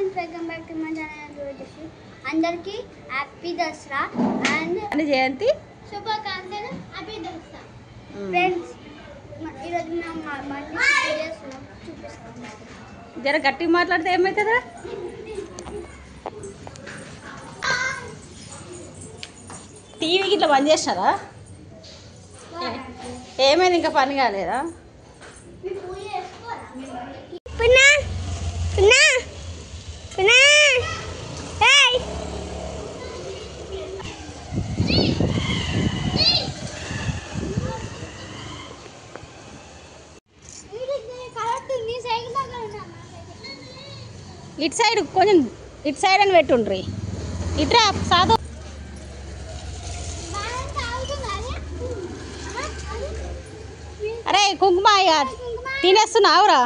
Friends, welcome back to my channel. అందరికీ happy Dasara and జయంతి శుభాకాంక్షలు. Happy Dasara friends. ఈరోజు మేము బండి చేస్తున్నాం, చూపిస్తాం. జర గట్టిగా మాట్లాడితే ఏమవుతుందా? టీవీకి ఇట్లా బంద్ చేస్తారా? ఏమైంది, ఇంకా పని కాలేదా? ఇటు సైడ్ కొంచెం ఇటు సైడ్ అని పెట్టుండ్రి. ఇట్రా సాధు. అరే కుంకుమ తినేస్తున్నావురా?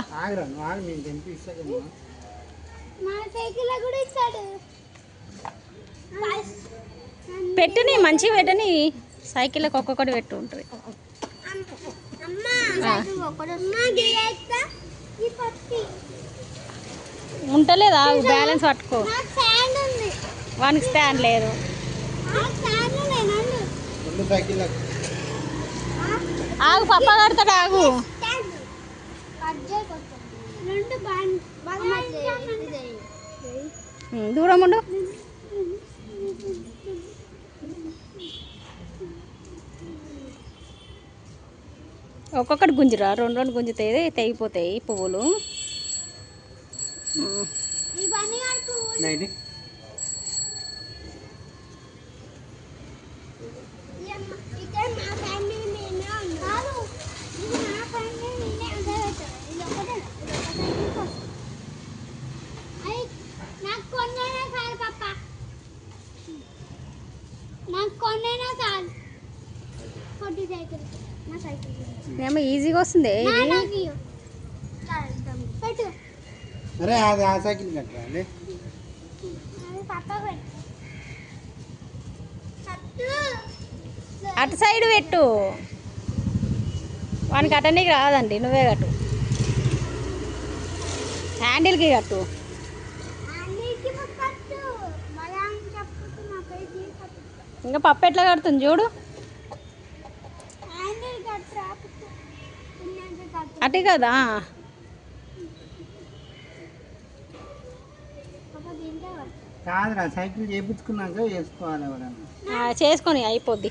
పెట్టని మంచిగా పెట్టని, సైకిళ్ళకి ఒక్కొక్కటి పెట్టు ఉంటుంది. ఉంటలేదా? బ్యాలెన్స్ పట్టుకో. వానికి స్టాండ్ లేదు. ఆగు, పప్ప కడతాడు. ఆగు, దూరం ఉండు. ఒక్కొక్కటి గుంజురా, రెండు రెండు గుంజితే తెగిపోతాయి పువ్వులు. ఏమో ఈజీగా వస్తుంది. అటు సైడ్ పెట్టు. వానికి అటనీకి రాదండి, నువ్వే కట్టు. హ్యాండిల్కి కట్టు. ఇంకా పప్పు ఎట్లా కడుతుంది చూడు. అటే కదా. సైకిల్ చేయించుకున్నాక వేసుకోవాలి. చేసుకొని అయిపోద్ది,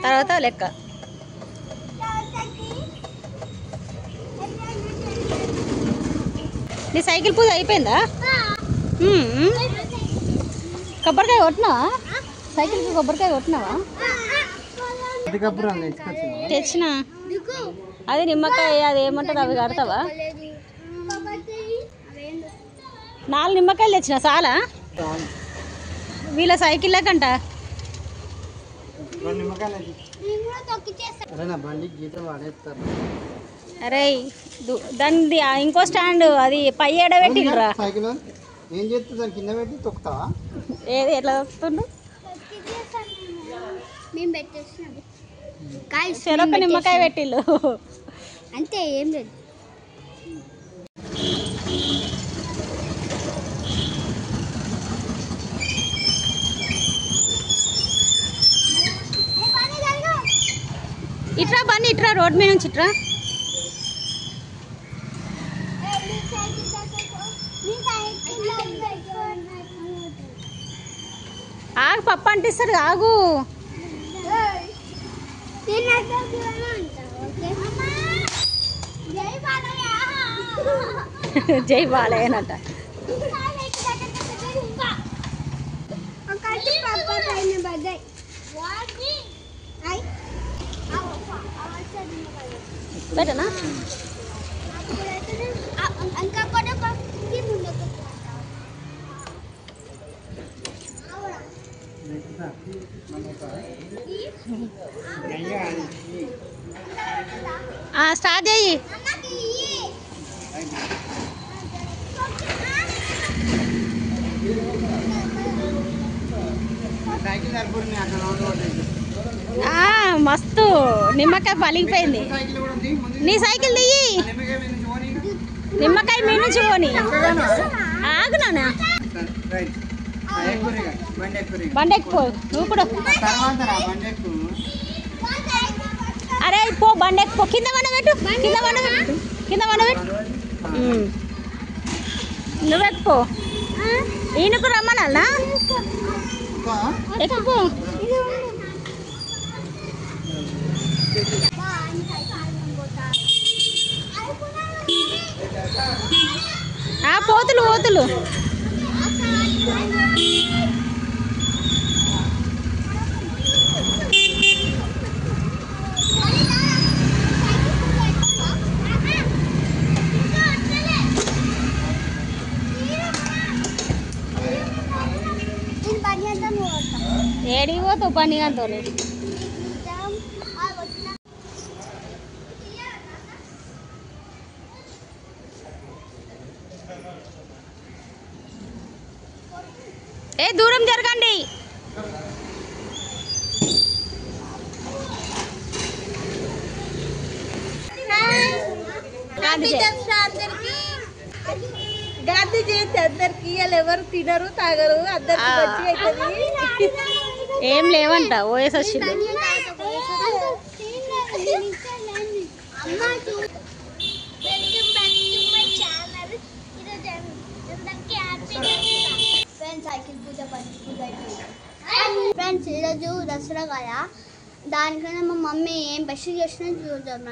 తర్వాత లెక్క. నీ సైకిల్ పూజ అయిపోయిందా? కొబ్బరికాయ కొట్టినావా? సైకిల్కి కొబ్బరికాయ కొట్టినావా? తెచ్చిన అది నిమ్మకాయ, అది ఏమంటారు, అవి కడతావా? 4 నిమ్మకాయలు తెచ్చిన చాలా వీళ్ళ సైకిల్ కంట. అరే దాన్ని ఇంకో స్టాండ్ అది పై ఎడబెట్టిండ్రా. ఏది ఎట్లా తొక్కుతుండ్రు? చెరొక్క నిమ్మకాయ పెట్టిళ్ళు అంతే, ఏం లేదు. ఇట్రా బన్నీ, ఇట్రా, రోడ్ మీద నుంచి ఇట్రా. ఆగు, పప్పు అంటిస్తాడు. ఆగు. జై బాలయ్యనట. బెటనా? స్టార్ట్ చెయ్యి. మస్తు నిమ్మకాయ పలిగిపోయింది. నీ సైకిల్ దిగి నిమ్మకాయ మీ నుంచి పోని. ఆగు నాన్న, రైట్ ఎక్కువ బండి ఎక్కువ బండి ఎక్కువ నువ్వు కూడా తర్వాత రా బండి ఎక్కువ అరే పో బండి ఎక్కువ కింద వండబెట్టు కింద వండబెట్టు నువ్వు ఎక్కువ ఈయనకు రమ్మన్నా ఎక్కువ పోతులు ఏడికి పోతావు పండుగతో ఏ దూరం జరగండి గాంధీ జయంతి అందరికి ఇవాళ ఎవరు తినరు తాగరు అందరికి మంచిగా అవుతుంది. ఏం లేవంట ఓఎస్ వచ్చింది. ఫ్రెండ్స్ ఈరోజు దసరా కదా, దానికన్నా మా మమ్మీ ఏం స్పెషల్ చేసినా చూద్దాం.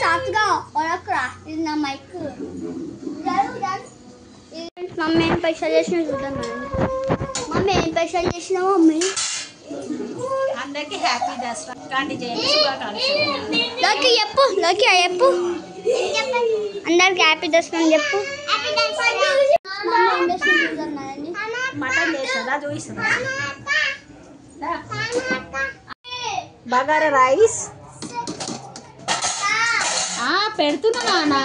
సాఫ్ట్గా ఒరకురా, ఇది నా మైక్. మమ్మీ ఏం స్పెషల్ చేసినా చూద్దాం. మమ్మీ ఏం స్పెషల్ చేసినా మమ్మీ? అందరికి హ్యాపీ దసరా గాంధీ జయంతి శుభాకాంక్షలు. లోకి చెప్పు, లోకి చెప్పు, అందరికి హ్యాపీ దసరా అని చెప్పు. మటన్ చేస్తుందా చూపిస్తుందా? బగారా రైస్ పెడుతున్నా నాన్న.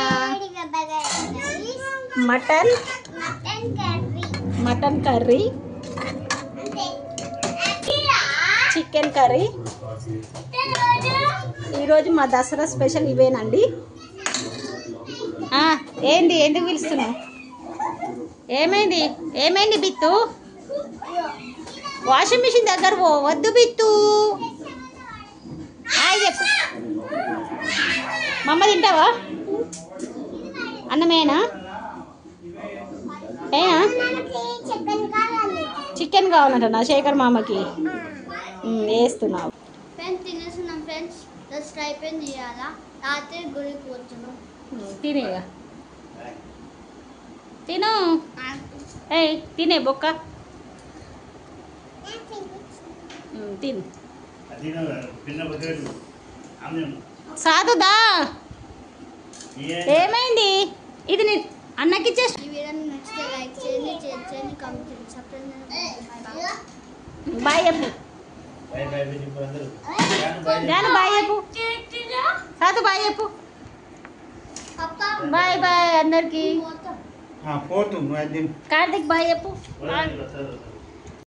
Mutton curry, chicken curry. ఈరోజు మా దసరా స్పెషల్ ఇవేనండి. ఏంది ఎందుకు పిలుస్తున్నావు? ఏమైంది బిత్తు? వాషింగ్ మిషన్ దగ్గర వద్దు బిత్తు. చెప్పు. మమ్మ తింటావా? అన్నమేనా? చికెన్ కావాలంట నా శేఖర్ మామకి. వేస్తున్నావు. Friends తినేస్తున్నాం friends. దసరా అయిపోయింది ఇవాళ. రాత్రి గుడికి పోతున్నాం. తినేగా తిను. తినే బొక్క తిను. సాధుదా ఏమైంది? ఇది నీ అన్నకి ఇచ్చేసి. ఈ వీడియోని నచ్చితే లైక్ చేయండి, షేర్ చేయండి, కామెంట్ చేయండి, సబ్స్క్రైబ్ చేయండి. బాయ్ చెప్పు. బాయ్ చెప్పు. సాధు బాయ్ చెప్పు. బాయ్ బాయ్ అందరికి. కార్తిక్ బాయ్ చెప్పు.